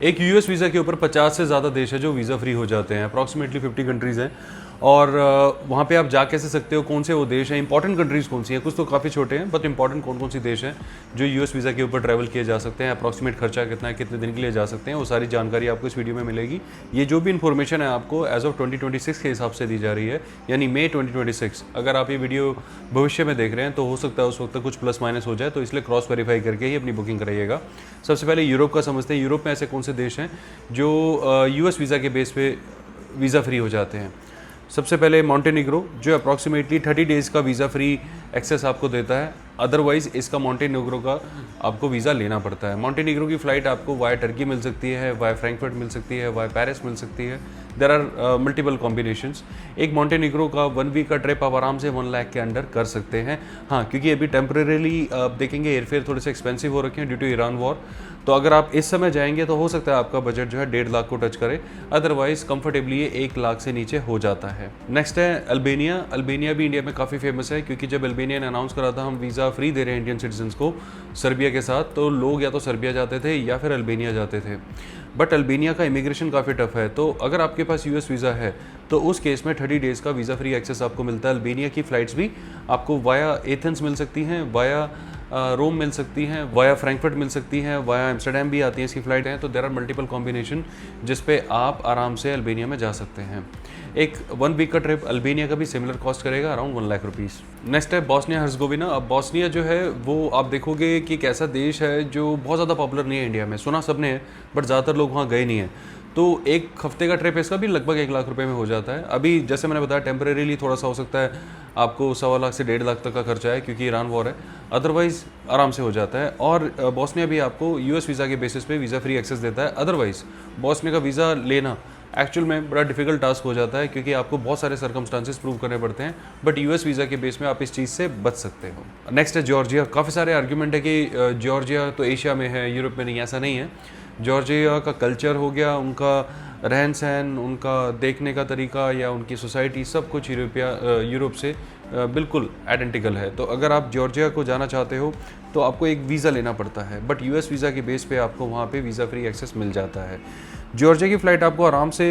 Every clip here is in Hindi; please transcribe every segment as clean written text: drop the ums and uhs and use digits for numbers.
एक यूएस वीज़ा के ऊपर 50 से ज़्यादा देश है जो वीज़ा फ्री हो जाते हैं। अप्रॉक्सीमेटली 50 कंट्रीज़ हैं और वहाँ पे आप जा कैसे सकते हो, कौन से वो देश हैं, इंपॉर्टेंट कंट्रीज़ कौन सी हैं। कुछ तो काफ़ी छोटे हैं बट इंपॉर्टेंट कौन कौन सी देश हैं जो यूएस वीज़ा के ऊपर ट्रैवल किए जा सकते हैं, अप्रॉक्सीमेट खर्चा कितना है, कितने दिन के लिए जा सकते हैं, वो सारी जानकारी आपको इस वीडियो में मिलेगी। ये जो भी इन्फॉर्मेशन है आपको एज ऑफ 2026 के हिसाब से दी जा रही है, यानी मई 2026। अगर आप ये वीडियो भविष्य में देख रहे हैं तो हो सकता है उस वक्त कुछ प्लस माइनस हो जाए, तो इसलिए क्रॉस वेरीफाई करके ही अपनी बुकिंग कराइएगा। सबसे पहले यूरोप का समझते हैं। यूरोप में ऐसे कौन से देश हैं जो यूएस वीज़ा के बेस पे वीज़ा फ्री हो जाते हैं। सबसे पहले मॉन्टेनिग्रो, जो अप्रॉक्सीमेटली 30 डेज़ का वीज़ा फ्री एक्सेस आपको देता है। अदरवाइज़ इसका मॉन्टेनिग्रो का आपको वीज़ा लेना पड़ता है। मॉन्टेनिग्रो की फ़्लाइट आपको वाया टर्की मिल सकती है, वाया फ्रैंकफर्ट मिल सकती है, वाया पेरिस मिल सकती है। There are multiple combinations. एक मॉन्टेनिग्रो का 1 वीक का ट्रिप आप आराम से 1 लाख के अंडर कर सकते हैं। हाँ, क्योंकि अभी टेम्परेरीली आप देखेंगे एयरफेयर थोड़े से एक्सपेंसिव हो रखे हैं ड्यू टू ईरान वॉर। तो अगर आप इस समय जाएंगे तो हो सकता है आपका बजट जो है 1.5 लाख को टच करे, अदरवाइज कंफर्टेबली ये 1 लाख से नीचे हो जाता है। नेक्स्ट है अल्बानिया। अल्बानिया भी इंडिया में काफ़ी फेमस है, क्योंकि जब अल्बानिया ने अनाउंस करा था हम वीज़ा फ्री दे रहे हैं इंडियन सिटीजन्स को सर्बिया के साथ, तो लोग या तो सर्बिया जाते थे या फिर अल्बानिया जाते थे। बट अल्बानिया का इमिग्रेशन काफ़ी टफ है, तो अगर आपके पास यूएस वीज़ा है तो उस केस में 30 डेज़ का वीज़ा फ्री एक्सेस आपको मिलता है। अल्बानिया की फ़्लाइट्स भी आपको वाया एथेंस मिल सकती हैं, वाया रोम मिल सकती हैं, वाया फ्रैंकफर्ट मिल सकती हैं, वाया एम्स्टर्डम भी आती हैं इसकी फ़्लाइट हैं। तो देयर आर मल्टीपल कॉम्बिनेशन जिस पे आप आराम से अल्बानिया में जा सकते हैं। एक 1 वीक का ट्रिप अल्बानिया का भी सिमिलर कॉस्ट करेगा अराउंड 1 लाख रुपीज़। नेक्स्ट है बोस्निया हर्ज़गोविना। अब बोस्निया जो है वो आप देखोगे कि एक ऐसा देश है जो बहुत ज़्यादा पॉपुलर नहीं है इंडिया में, सुना सबने है बट ज़्यादातर लोग वहाँ गए नहीं हैं। तो एक हफ्ते का ट्रिप इसका भी लगभग 1 लाख रुपए में हो जाता है। अभी जैसे मैंने बताया टेम्परेरीली थोड़ा सा हो सकता है आपको 1.25 लाख से 1.5 लाख तक का खर्चा है, क्योंकि ईरान वॉर है। अदरवाइज़ आराम से हो जाता है। और बोस्निया भी आपको यूएस वीज़ा के बेसिस पे वीज़ा फ्री एक्सेस देता है। अदरवाइज़ बोस्निया का वीज़ा लेना एक्चुअल में बड़ा डिफिकल्ट टास्क हो जाता है, क्योंकि आपको बहुत सारे सर्कमस्टांसेस प्रूव करने पड़ते हैं, बट यूएस वीज़ा के बेस में आप इस चीज़ से बच सकते हो। नेक्स्ट है जॉर्जिया। काफ़ी सारे आर्ग्यूमेंट है कि जॉर्जिया तो एशिया में है, यूरोप में नहीं, ऐसा नहीं है। जॉर्जिया का कल्चर हो गया, उनका रहन सहन, उनका देखने का तरीका या उनकी सोसाइटी, सब कुछ यूरोप से बिल्कुल आइडेंटिकल है। तो अगर आप जॉर्जिया को जाना चाहते हो तो आपको एक वीज़ा लेना पड़ता है, बट यूएस वीज़ा के बेस पे आपको वहाँ पे वीज़ा फ्री एक्सेस मिल जाता है। जॉर्जिया की फ़्लाइट आपको आराम से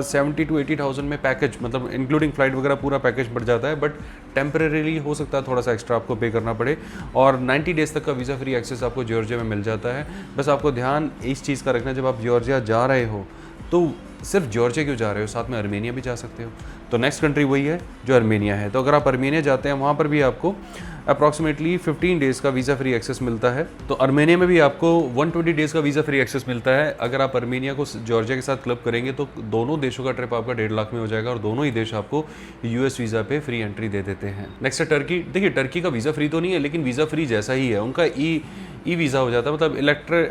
70 to 80,000 में पैकेज, मतलब इंक्लूडिंग फ़्लाइट वगैरह पूरा पैकेज बढ़ जाता है, बट टेम्परेरीली हो सकता है थोड़ा सा एक्स्ट्रा आपको पे करना पड़े। और 90 डेज़ तक का वीज़ा फ्री एक्सेस आपको जॉर्जिया में मिल जाता है। बस आपको ध्यान इस चीज़ का रखना, जब आप जॉर्जिया जा रहे हो तो सिर्फ जॉर्जिया क्यों जा रहे हो, साथ में अर्मेनिया भी जा सकते हो। तो नेक्स्ट कंट्री वही है जो अर्मेनिया है। तो अगर आप अर्मेनिया जाते हैं वहाँ पर भी आपको अप्रॉक्सीमेटली 15 डेज़ का वीज़ा फ्री एक्सेस मिलता है। तो अर्मेनिया में भी आपको 120 डेज़ का वीज़ा फ्री एक्सेस मिलता है। अगर आप अर्मेनिया को जॉर्जिया के साथ क्लब करेंगे तो दोनों देशों का ट्रिप आपका 1.5 लाख में हो जाएगा और दोनों ही देश आपको यूएस वीज़ा पे फ्री एंट्री दे देते हैं। नेक्स्ट है टर्की। देखिए टर्की का वीज़ा फ्री तो नहीं है, लेकिन वीज़ा फ्री जैसा ही है। उनका ई वीज़ा हो जाता है, मतलब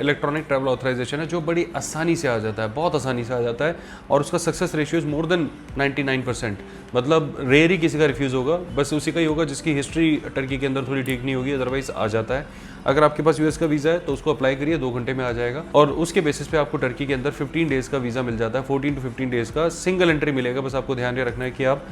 इलेक्ट्रॉनिक ट्रैवल ऑथराइजेशन है, जो बड़ी आसानी से आ जाता है, बहुत आसानी से आ जाता है। और उसका success ratio is more than 99%, मतलब रेयर ही किसी का रिफ्यूज़ होगा, बस उसी का ही होगा जिसकी हिस्ट्री टर्की के अंदर थोड़ी ठीक नहीं होगी, अदरवाइज आ जाता है। अगर आपके पास यूएस का वीज़ा है तो उसको अप्लाई करिए, 2 घंटे में आ जाएगा। और उसके बेसिस पे आपको टर्की के अंदर 15 डेज़ का वीज़ा मिल जाता है। 14 to 15 डेज़ का सिंगल एंट्री मिलेगा। बस आपको ध्यान ये रखना है कि आप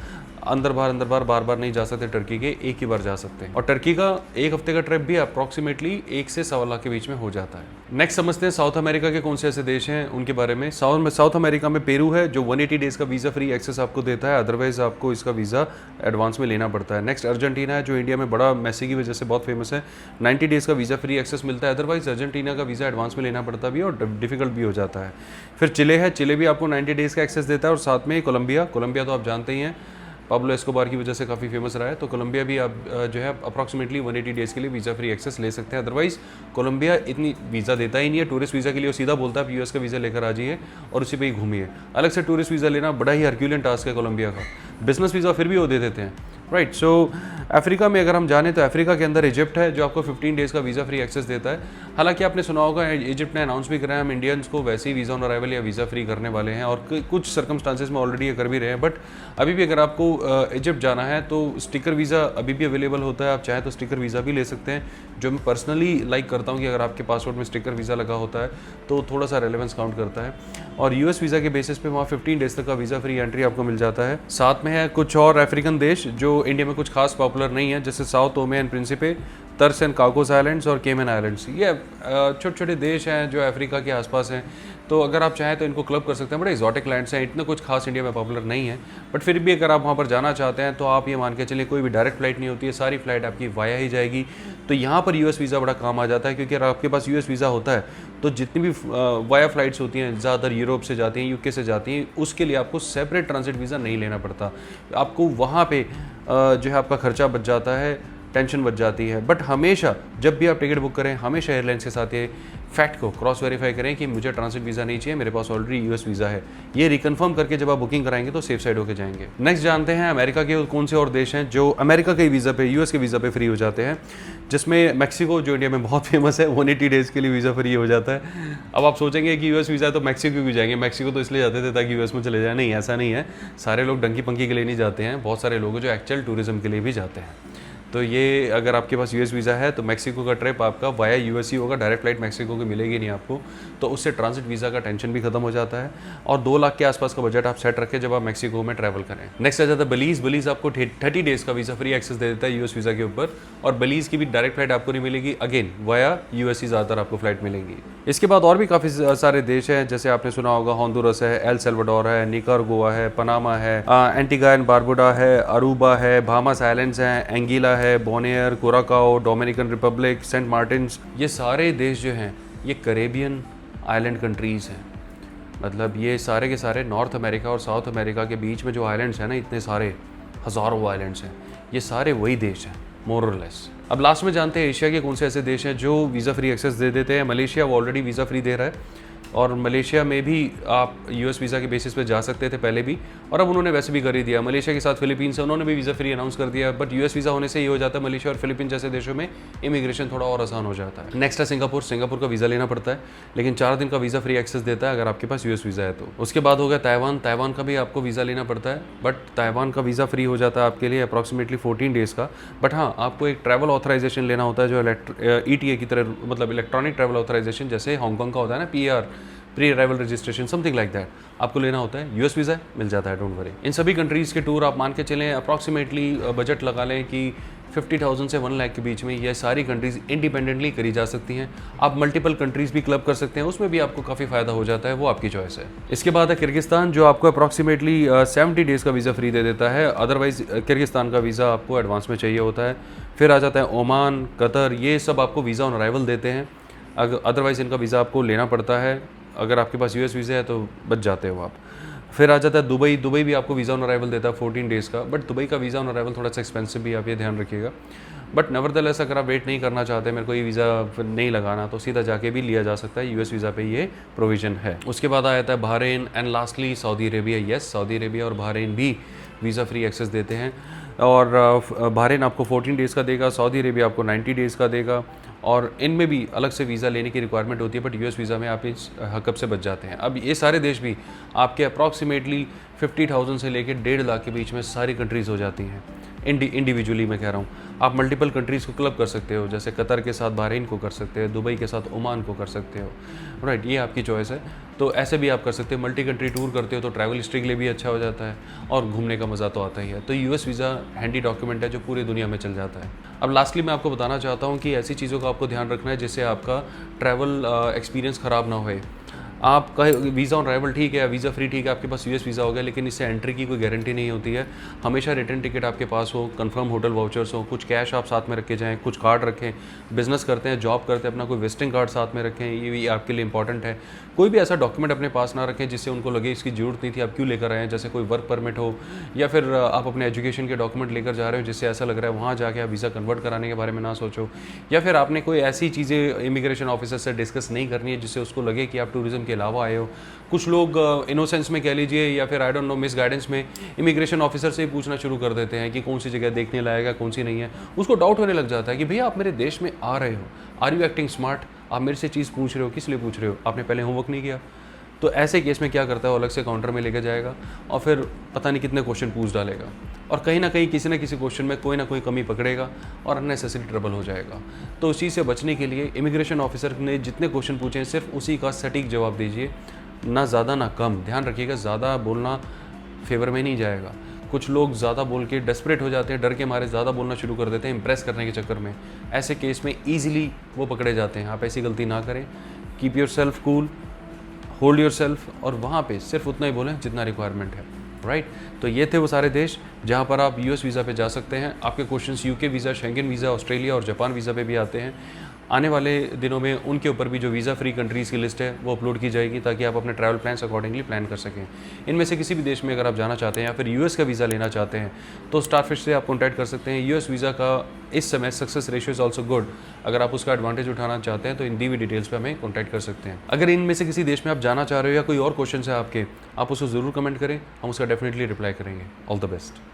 अंदर बार बार नहीं जा सकते टर्की के, एक ही बार जा सकते हैं। और टर्की का 1 हफ्ते का ट्रिप भी अप्रॉक्सीमेटली 1 से 1.25 लाख के बीच में हो जाता है। नेक्स्ट समझते हैं साउथ अमेरिका के कौन से ऐसे देश हैं उनके बारे में। साउथ अमेरिका में पेरू है, जो 180 डेज़ का वीज़ा फ्री एक्सेस आपको देता है। अदरवाइज आपको इसका वीज़ा एडवांस में लेना पड़ता है। नेक्स्ट अर्जेंटीना है, जो इंडिया में बड़ा मैसी की वजह से बहुत फेमस है। 90 डेज़ का वीज़ा फ्री एक्सेस मिलता है। अदरवाइज अर्जेंटीना का वीज़ा एडवांस में लेना पड़ता भी और डिफिकल्ट भी हो जाता है। फिर चिले है, चिले भी आपको 90 डेज़ का एक्सेस देता है। और साथ में कोलंबिया तो आप जानते ही हैं, पाब्लो एस्कोबार की वजह से काफ़ी फेमस रहा है। तो कोलंबिया भी आप जो है अप्रॉक्सीमेटली 180 डेज़ के लिए वीज़ा फ्री एक्सेस ले सकते हैं। अदरवाइज कोलंबिया इतनी वीज़ा देता ही नहीं है टूरिस्ट वीज़ा के लिए, वो सीधा बोलता है आप यूएस का वीज़ा लेकर आ जाइए और उसी पे ही घूमिए। अलग से टूरिस्ट वीज़ा लेना बड़ा ही हरक्यूलियन टास्क है कोलंबिया का। बिजनेस वीज़ा फिर भी वो दे देते हैं, राइट। सो अफ्रीका में अगर हम जाने तो अफ्रीका के अंदर इजिप्ट है, जो आपको 15 डेज़ का वीज़ा फ्री एक्सेस देता है। हालांकि आपने सुना होगा इजिप्ट ने अनाउंस भी करा है हम इंडियंस को वैसे ही वीज़ा ऑन अराइवल या वीज़ा फ्री करने वाले हैं, और कुछ सर्कमस्टांसेस में ऑलरेडी ये कर भी रहे हैं। बट अभी भी अगर आपको इजिप्ट जाना है तो स्टिकर वीज़ा अभी भी अवेलेबल होता है। आप चाहें तो स्टिकर वीज़ा भी ले सकते हैं, जो मैं पर्सनली लाइक करता हूँ कि अगर आपके पासपोर्ट में स्टिकर वीज़ा लगा होता है तो थोड़ा सा रेलेवेंस काउंट करता है। और यूएस वीज़ा के बेसिस पे वहाँ 15 डेज़ तक का वीज़ा फ्री एंट्री आपको मिल जाता है। साथ में है कुछ और अफ्रीकन देश जो इंडिया में कुछ खास पॉपुलर नहीं है, जैसे Sao Tome and Principe, Turks and Caicos islands और केमन आइलैंड्स। ये छोटे छोटे देश हैं जो अफ्रीका के आसपास हैं, तो अगर आप चाहें तो इनको क्लब कर सकते हैं। बड़े एक्जॉटिक लैंड्स हैं, इतना कुछ खास इंडिया में पॉपुलर नहीं है, बट फिर भी अगर आप वहाँ पर जाना चाहते हैं तो आप ये मान के चलिए कोई भी डायरेक्ट फ्लाइट नहीं होती है, सारी फ्लाइट आपकी वाया ही जाएगी। तो यहाँ पर यूएस वीज़ा बड़ा काम आ जाता है, क्योंकि अगर आपके पास यूएस वीज़ा होता है तो जितनी भी वाया फ्लाइट्स होती हैं, ज़्यादातर यूरोप से जाती हैं, यूके से जाती हैं, उसके लिए आपको सेपरेट ट्रांजिट वीज़ा नहीं लेना पड़ता। आपको वहाँ पे जो है आपका खर्चा बच जाता है, टेंशन बच जाती है। बट हमेशा जब भी आप टिकट बुक करें, हमेशा एयरलाइंस के साथ ये फैक्ट को क्रॉस वेरीफाई करें कि मुझे ट्रांजिट वीज़ा नहीं चाहिए, मेरे पास ऑलरेडी यूएस वीज़ा है। ये रिकन्फर्म करके जब आप बुकिंग कराएंगे तो सेफ साइड होकर जाएंगे। नेक्स्ट जानते हैं अमेरिका के कौन से और देश हैं जो अमेरिका के वीज़ा पे, यूएस के वीज़ा पे फ्री हो जाते हैं, जिसमें मैक्सिको जो इंडिया में बहुत फेमस है, 180 डेज़ के लिए वीज़ा फ्री हो जाता है। अब आप सोचेंगे कि यूएस वीज़ा है तो मैक्सिको क्यों जाएंगे, मैक्सिको तो इसलिए जाते थे ताकि यूएस में चले जाए। नहीं, ऐसा नहीं है। सारे लोग डंकी पंकी के लिए नहीं जाते हैं, बहुत सारे लोग जो एक्चुअल टूरिज्म के लिए भी जाते हैं। तो ये अगर आपके पास यूएस वीज़ा है तो मैक्सिको का ट्रिप आपका वाया यूएस ही होगा, डायरेक्ट फ्लाइट मैक्सिको की मिलेगी नहीं आपको, तो उससे ट्रांजिट वीज़ा का टेंशन भी खत्म हो जाता है। और 2 लाख के आसपास का बजट आप सेट रखें जब आप मैक्सिको में ट्रैवल करें। नेक्स्ट आ जाता है बलीज़। बलीज़ आपको 30 डेज़ का वीज़ा फ्री एक्सेस दे देता है यूएस वीज़ा के ऊपर, और बलीज़ की भी डायरेक्ट फ्लाइट आपको नहीं मिलेगी, अगेन वाया यूएस ही ज़्यादातर आपको फ्लाइट मिलेंगी। इसके बाद और भी काफ़ी सारे देश हैं, जैसे आपने सुना होगा होंडुरस है, एल सल्वाडोर है, निकारागुआ है, पनामा है, एंटीगा एंड बारबुडा है, अरूबा है, बाहामास आइलैंड्स हैं, एंगीला है, Bonaire, Curacao, Dominican Republic, Saint Martins. ये सारे देश जो हैं ये कैरेबियन आइलैंड कंट्रीज़ हैं। मतलब ये सारे के सारे नॉर्थ अमेरिका और साउथ अमेरिका के बीच में जो आइलैंड्स हैं ना, इतने सारे हज़ारों आइलैंड्स हैं, ये सारे वही देश हैं मोर और लेस। अब लास्ट में जानते हैं एशिया के कौन से ऐसे देश हैं जो वीज़ा फ्री एक्सेस दे देते हैं। मलेशिया वो ऑलरेडी वीज़ा फ्री दे रहा है, और मलेशिया में भी आप यूएस वीज़ा के बेसिस पे जा सकते थे पहले भी, और अब उन्होंने वैसे भी कर ही दिया। मलेशिया के साथ फिलीपींस है, उन्होंने भी वीज़ा फ्री अनाउंस कर दिया। बट यूएस वीज़ा होने से ये हो जाता है मलेशिया और फिलीपींस जैसे देशों में इमिग्रेशन थोड़ा और आसान हो जाता है। नेक्स्ट है सिंगापुर। सिंगापुर का वीज़ा लेना पड़ता है, लेकिन 4 दिन का वीज़ा फ्री एक्सेस देता है अगर आपके पास यूएस वीज़ा है तो। उसके बाद हो गया ताइवान। ताइवान का भी आपको वीज़ा लेना पड़ता है, बट ताइवान का वीज़ा फ्री हो जाता है आपके लिए अप्रॉक्सीमेटली 14 डेज़ का। बट हाँ, आपको एक ट्रैवल ऑथराइजेशन लेना होता है जो ETA की तरह, मतलब इलेक्ट्रॉनिक ट्रैवल ऑथराइजेशन, जैसे हांगकॉन्ग का होता है ना PR, pre arrival registration, something like that, आपको लेना होता है। यूएस वीज़ा मिल जाता है, डोंट वरी। इन सभी कंट्रीज़ के टूर आप मान के चलें अप्रॉक्सीमेटली बजट लगा लें कि 50,000 से 1 लाख के बीच में ये सारी कंट्रीज़ इंडिपेंडेंटली करी जा सकती हैं। आप मल्टीपल कंट्रीज़ भी क्लब कर सकते हैं, उसमें भी आपको काफ़ी फ़ायदा हो जाता है, वो आपकी चॉइस है। इसके बाद है किर्गिस्तान, जो आपको अप्रॉक्सीमेटली 70 डेज़ का वीज़ा फ्री दे देता है। अदरवाइज़ किर्गिस्तान का वीज़ा आपको एडवांस में चाहिए होता है। फिर आ जाता है ओमान, कतर, ये सब आपको वीज़ा ऑन अराइवल देते हैं। अदरवाइज़ इनका वीज़ा आपको लेना पड़ता है। अगर आपके पास यूएस वीज़ा है तो बच जाते हो आप। फिर आ जाता है दुबई। दुबई भी आपको वीज़ा ऑन अराइवल देता है 14 डेज़ का, बट दुबई का वीज़ा ऑन अराइवल थोड़ा सा एक्सपेंसिव भी, आप ये ध्यान रखिएगा। बट नेवरदलेस अगर आप वेट नहीं करना चाहते, मेरे को ये वीज़ा नहीं लगाना, तो सीधा जाके भी लिया जा सकता है, यूएस वीज़ा पे ये प्रोविज़न है। उसके बाद आ जाता है Bahrain and lastly Saudi Arabia. Yes, Saudi Arabia और बहरीन भी वीज़ा फ्री एक्सेस देते हैं, और बहरीन आपको 14 डेज़ का देगा, सऊदी अरेबिया आपको 90 डेज़ का देगा, और इनमें भी अलग से वीज़ा लेने की रिक्वायरमेंट होती है, बट यूएस वीज़ा में आप इस हकब से बच जाते हैं। अब ये सारे देश भी आपके अप्रॉक्सीमेटली 50,000 से लेकर 1.5 लाख के बीच में सारी कंट्रीज़ हो जाती हैं। इंडिविजुअली मैं कह रहा हूँ, आप मल्टीपल कंट्रीज़ को क्लब कर सकते हो, जैसे कतर के साथ बहरीन को कर सकते हो, दुबई के साथ ओमान को कर सकते हो, राइट, ये आपकी चॉइस है। तो ऐसे भी आप कर सकते हो। मल्टी कंट्री टूर करते हो तो ट्रैवल हिस्ट्री के लिए भी अच्छा हो जाता है, और घूमने का मज़ा तो आता ही है। तो यूएस वीज़ा हैंडी डॉक्यूमेंट है जो पूरी दुनिया में चल जाता है। अब लास्टली मैं आपको बताना चाहता हूँ कि ऐसी चीज़ों का आपको ध्यान रखना है जिससे आपका ट्रैवल एक्सपीरियंस ख़राब ना होए। आपका वीज़ा ऑन अराइवल ठीक है, वीज़ा फ्री ठीक है, आपके पास यूएस वीज़ा हो गया, लेकिन इससे एंट्री की कोई गारंटी नहीं होती है। हमेशा रिटर्न टिकट आपके पास हो, कंफर्म होटल वाउचर्स हो, कुछ कैश आप साथ में रख के जाएँ, कुछ कार्ड रखें। बिजनेस करते हैं, जॉब करते हैं, अपना कोई विजिटिंग कार्ड साथ में रखें, ये भी आपके लिए इंपॉर्टेंट है। कोई भी ऐसा डॉक्यूमेंट अपने पास ना रखें जिससे उनको लगे इसकी ज़रूरत नहीं थी, आप क्यों लेकर आए हैं, जैसे कोई वर्क परमिट हो, या फिर आप अपने एजुकेशन के डॉक्यूमेंट लेकर जा रहे हो जिससे ऐसा लग रहा है वहाँ जाके आप वीज़ा कन्वर्ट कराने के बारे में ना सोचो, या फिर आपने कोई ऐसी चीज़ें इमिग्रेशन ऑफिसर से डिस्कस नहीं करनी है जिससे उसको लगे कि आप टूरिज्म के अलावा आए हो। कुछ लोग इनोसेंस में कह लीजिए, या फिर I don't know miss guidance में इमिग्रेशन ऑफिसर से ही पूछना शुरू कर देते हैं कि कौन सी जगह देखने लायक है, कौन सी नहीं है। उसको डाउट होने लग जाता है कि भैया आप मेरे देश में आ रहे हो, आर यू एक्टिंग स्मार्ट, आप मेरे से चीज़ पूछ रहे हो, किस लिए पूछ रहे हो, आपने पहले होमवर्क नहीं किया। तो ऐसे केस में क्या करता है, वो अलग से काउंटर में लेकर जाएगा और फिर पता नहीं कितने क्वेश्चन पूछ डालेगा, और कहीं ना कहीं किसी न किसी क्वेश्चन में कोई ना कोई कमी पकड़ेगा और अननेसेसरी ट्रबल हो जाएगा। तो उस चीज़ से बचने के लिए इमिग्रेशन ऑफिसर ने जितने क्वेश्चन पूछे हैं सिर्फ उसी का सटीक जवाब दीजिए, ना ज़्यादा ना कम। ध्यान रखिएगा, ज़्यादा बोलना फेवर में नहीं जाएगा। कुछ लोग ज़्यादा बोल के डेस्परेट हो जाते हैं, डर के मारे ज़्यादा बोलना शुरू कर देते हैं इम्प्रेस करने के चक्कर में। ऐसे केस में ईजिली वो पकड़े जाते हैं। आप ऐसी गलती ना करें। Keep your self cool, hold your self, और वहाँ पे सिर्फ उतना ही बोलें जितना रिक्वायरमेंट है, राइट। तो ये थे वो सारे देश जहाँ पर आप यूएस वीज़ा पे जा सकते हैं। आपके questions UK visa, Schengen visa, Australia और जापान वीज़ा पे भी आते हैं। आने वाले दिनों में उनके ऊपर भी जो वीज़ा फ्री कंट्रीज़ की लिस्ट है वो अपलोड की जाएगी, ताकि आप अपने ट्रैवल प्लान्स अकॉर्डिंगली प्लान कर सकें। इनमें से किसी भी देश में अगर आप जाना चाहते हैं या फिर यूएस का वीज़ा लेना चाहते हैं तो स्टारफिश से आप कॉन्टैक्ट कर सकते हैं। यूएस वीज़ा का इस समय success ratio is also good. अगर आप उसका एडवांटेज उठाना चाहते हैं तो इन दी हुई डिटेल्स पे हमें कॉन्टैक्ट कर सकते हैं। अगर इनमें से किसी देश में आप जाना चाह रहे हो या कोई और क्वेश्चन है आपके, आप उसको ज़रूर कमेंट करें, हम उसका डेफिनेटली रिप्लाई करेंगे। All the best.